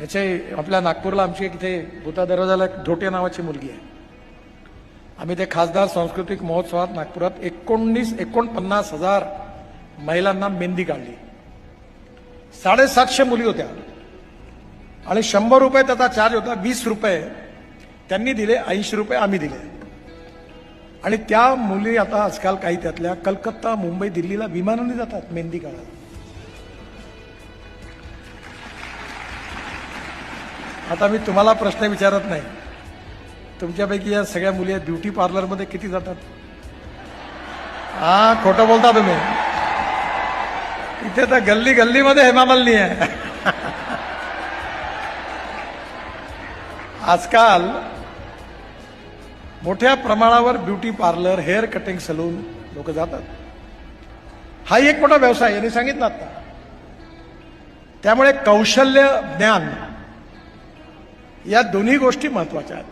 याचे आपल्या नागपूरला आमची एक इथे भूता दरवाजाला एक धोटे नावाची मुलगी आहे. आम्ही ते खासदार सांस्कृतिक महोत्सवात नागपुरात 49,00,000 महिलांना मेहंदी काढली. 750 मुली होत्या आणि 100 रुपये त्याचा चार्ज होता. 20 रुपये त्यांनी दिले, 80 रुपये आम्ही दिले. आणि त्या मुली आता आजकाल काही त्यातल्या कलकत्ता, मुंबई, दिल्लीला विमानाने जातात मेहंदी काढायला. आता मी तुम्हाला प्रश्न विचारत नाही, तुमच्यापैकी या सगळ्या मुली ब्युटी पार्लरमध्ये किती जातात? हा, खोटं बोलता तुम्ही. इथे तर गल्ली गल्लीमध्ये हेमा मालिनी आहे. आजकाल मोठ्या प्रमाणावर beauty parlour, hair cutting salon लोक जातात. हा एक मोठा व्यवसाय यांनी सांगितलं आता. त्यामुळे कौशल्य, ज्ञान या दोन्ही गोष्टी महत्वाच्या आहेत.